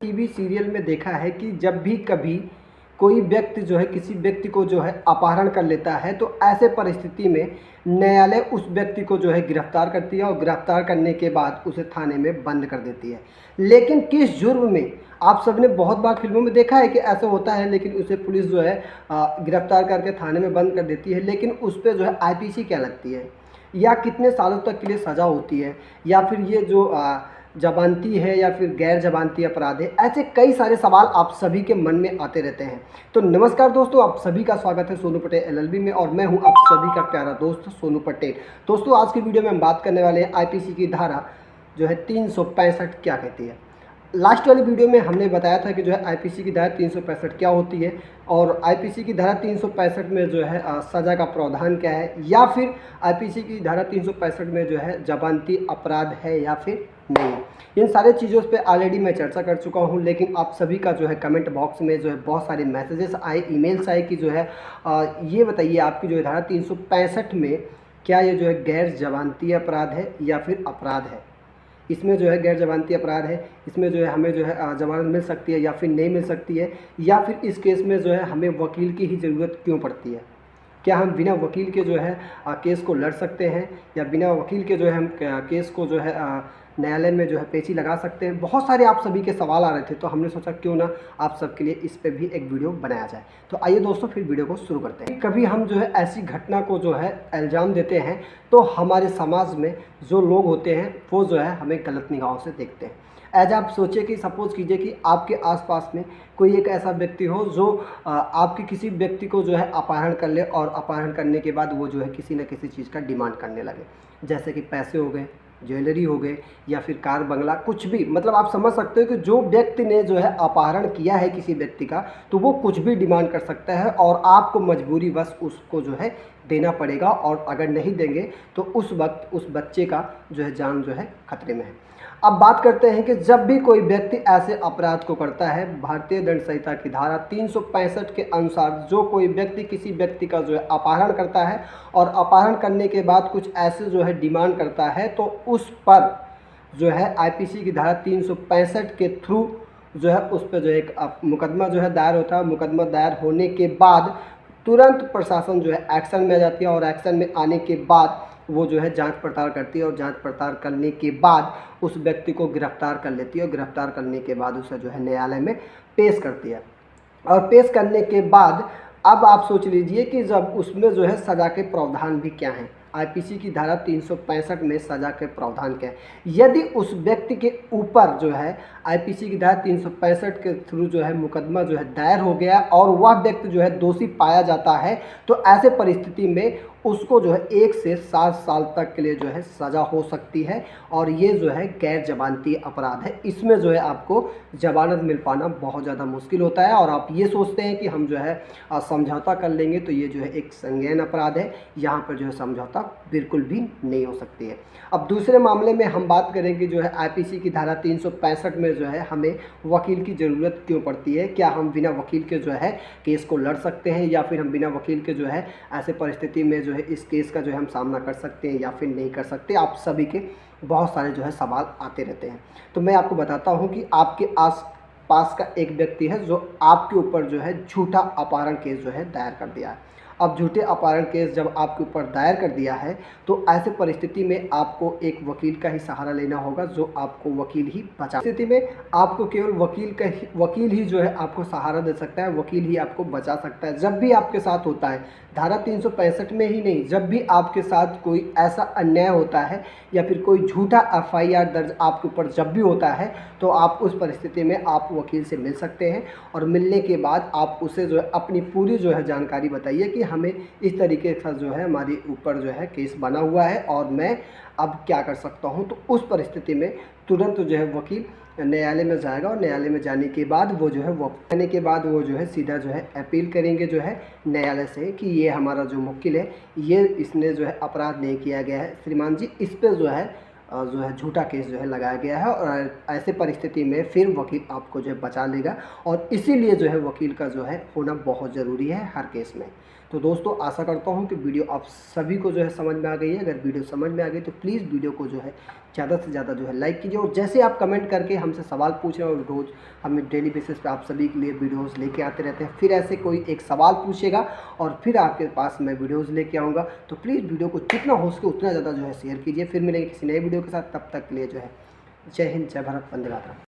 TV serial में देखा है कि जब भी कभी कोई व्यक्ति जो है किसी व्यक्ति को जो है अपहरण कर लेता है तो ऐसे परिस्थिति में न्यायालय उस व्यक्ति को जो है गिरफ्तार करती है और गिरफ्तार करने के बाद उसे थाने में बंद कर देती है। लेकिन किस जुर्म में? आप सबने बहुत बार फिल्मों में देखा है कि ऐसा होता है, लेकिन उसे पुलिस जो है गिरफ्तार करके थाने में बंद कर देती है, लेकिन उस पर जो है आईपीसी क्या लगती है या कितने सालों तक के लिए सज़ा होती है, या फिर ये जो जमानती है या फिर गैर जमानती अपराध है। ऐसे कई सारे सवाल आप सभी के मन में आते रहते हैं। तो नमस्कार दोस्तों, आप सभी का स्वागत है सोनू पटेल एलएलबी में और मैं हूं आप सभी का प्यारा दोस्त सोनू पटेल। दोस्तों, आज की वीडियो में हम बात करने वाले हैं आईपीसी की धारा जो है 365 क्या कहती है। लास्ट वाली वीडियो में हमने बताया था कि जो है आईपीसी की धारा 365 क्या होती है और आईपीसी की धारा 365 में जो है सज़ा का प्रावधान क्या है, या फिर आईपीसी की धारा 365 में जो है जमानती अपराध है या फिर नहीं। इन सारे चीज़ों पे ऑलरेडी मैं चर्चा कर चुका हूं, लेकिन आप सभी का जो है कमेंट बॉक्स में जो है बहुत सारे मैसेजेस आए, ईमेल्स आए कि जो है ये बताइए आपकी जो है धारा 365 में क्या ये जो है गैर जमानती अपराध है या फिर अपराध है। इसमें जो है गैर जमानती अपराध है, इसमें जो है हमें जो है जमानत मिल सकती है या फिर नहीं मिल सकती है, या फिर इस केस में जो है हमें वकील की ही ज़रूरत क्यों पड़ती है। क्या हम बिना वकील के जो है केस को लड़ सकते हैं, या बिना वकील के जो है हम केस को जो है न्यायालय में जो है पेची लगा सकते हैं। बहुत सारे आप सभी के सवाल आ रहे थे, तो हमने सोचा क्यों ना आप सबके लिए इस पे भी एक वीडियो बनाया जाए। तो आइए दोस्तों, फिर वीडियो को शुरू करते हैं। कभी हम जो है ऐसी घटना को जो है इल्ज़ाम देते हैं तो हमारे समाज में जो लोग होते हैं वो जो है हमें गलत निगाहों से देखते हैं। एज आप सोचिए कि सपोज़ कीजिए कि आपके आसपास में कोई एक ऐसा व्यक्ति हो जो आपके किसी व्यक्ति को जो है अपहरण कर ले, और अपहरण करने के बाद वो जो है किसी न किसी चीज़ का डिमांड करने लगे, जैसे कि पैसे हो गए, ज्वेलरी हो गए, या फिर कार बंगला, कुछ भी। मतलब आप समझ सकते हो कि जो व्यक्ति ने जो है अपहरण किया है किसी व्यक्ति का, तो वो कुछ भी डिमांड कर सकता है और आपको मजबूरी बस उसको जो है देना पड़ेगा, और अगर नहीं देंगे तो उस वक्त उस बच्चे का जो है जान जो है खतरे में है। अब बात करते हैं कि जब भी कोई व्यक्ति ऐसे अपराध को करता है, भारतीय दंड संहिता की धारा 365 के अनुसार जो कोई व्यक्ति किसी व्यक्ति का जो है अपहरण करता है और अपहरण करने के बाद कुछ ऐसे जो है डिमांड करता है, तो उस पर जो है आईपीसी की धारा 365 के थ्रू जो है उस पर जो एक मुकदमा जो है दायर होता है। मुकदमा दायर होने के बाद तुरंत प्रशासन जो है एक्शन में आ जाती है, और एक्शन में आने के बाद वो जो है जांच पड़ताल करती है, और जांच पड़ताल करने के बाद उस व्यक्ति को गिरफ्तार कर लेती है, और गिरफ्तार करने के बाद उसे जो है न्यायालय में पेश करती है। और पेश करने के बाद अब आप सोच लीजिए कि जब उसमें जो है सज़ा के प्रावधान भी क्या हैं। आईपीसी की धारा 365 में सज़ा के प्रावधान क्या है। यदि उस व्यक्ति के ऊपर जो है आईपीसी की धारा 365 के थ्रू जो है मुकदमा जो है दायर हो गया और वह व्यक्ति जो है दोषी पाया जाता है, तो ऐसे परिस्थिति में उसको जो है 1 से 7 साल तक के लिए जो है सज़ा हो सकती है, और ये जो है गैर जमानती अपराध है। इसमें जो है आपको जमानत मिल पाना बहुत ज़्यादा मुश्किल होता है, और आप ये सोचते हैं कि हम जो है समझौता कर लेंगे तो ये जो है एक संज्ञेय अपराध है, यहाँ पर जो है समझौता बिल्कुल भी नहीं हो सकती है। अब दूसरे मामले में हम बात करेंगे जो है आईपीसी की धारा 365 में जो है हमें वकील की ज़रूरत क्यों पड़ती है। क्या हम बिना वकील के जो है केस को लड़ सकते हैं, या फिर हम बिना वकील के जो है ऐसे परिस्थिति में जो है इस केस का जो है हम सामना कर सकते हैं या फिर नहीं कर सकते। आप सभी के बहुत सारे जो है सवाल आते रहते हैं। तो मैं आपको बताता हूँ कि आपके आस पास का एक व्यक्ति है जो आपके ऊपर जो है झूठा अपहरण केस जो है दायर कर दिया है। अब झूठे अपहरण केस जब आपके ऊपर दायर कर दिया है, तो ऐसे परिस्थिति में आपको एक वकील का ही सहारा लेना होगा, जो आपको वकील ही बचा। स्थिति में आपको केवल वकील ही जो है आपको सहारा दे सकता है, वकील ही आपको बचा सकता है। जब भी आपके साथ होता है, धारा 365 में ही नहीं, जब भी आपके साथ कोई ऐसा अन्याय होता है या फिर कोई झूठा एफआईआर दर्ज आपके ऊपर जब भी होता है, तो आप उस परिस्थिति में आप वकील से मिल सकते हैं, और मिलने के बाद आप उसे जो है अपनी पूरी जो है जानकारी बताइए कि हमें इस तरीके का जो है हमारे ऊपर जो है केस बना हुआ है और मैं अब क्या कर सकता हूं। तो उस परिस्थिति में तुरंत जो है वकील न्यायालय में जाएगा, और न्यायालय में जाने के बाद वो जो है सीधा जो है अपील करेंगे जो है न्यायालय से कि ये हमारा जो मुवक्किल है, ये इसने जो है अपराध नहीं किया गया है श्रीमान जी, इस पर जो है झूठा केस जो है लगाया गया है। और ऐसे परिस्थिति में फिर वकील आपको जो है बचा लेगा, और इसीलिए जो है वकील का जो है होना बहुत ज़रूरी है हर केस में। तो दोस्तों आशा करता हूँ कि वीडियो आप सभी को जो है समझ में आ गई है। अगर वीडियो समझ में आ गई तो प्लीज़ वीडियो को जो है ज़्यादा से ज़्यादा जो है लाइक कीजिए, और जैसे आप कमेंट करके हमसे सवाल पूछ रहे हो, रोज़ हमें डेली बेसिस पे आप सभी के लिए वीडियोस लेके आते रहते हैं, फिर ऐसे कोई एक सवाल पूछेगा और फिर आपके पास मैं वीडियोस लेके आऊँगा। तो प्लीज़ वीडियो को जितना हो सके उतना ज़्यादा जो है शेयर कीजिए। फिर मिलेंगे किसी नए वीडियो के साथ, तब तक के लिए जो है जय हिंद, जय भारत, वंदे मातरम।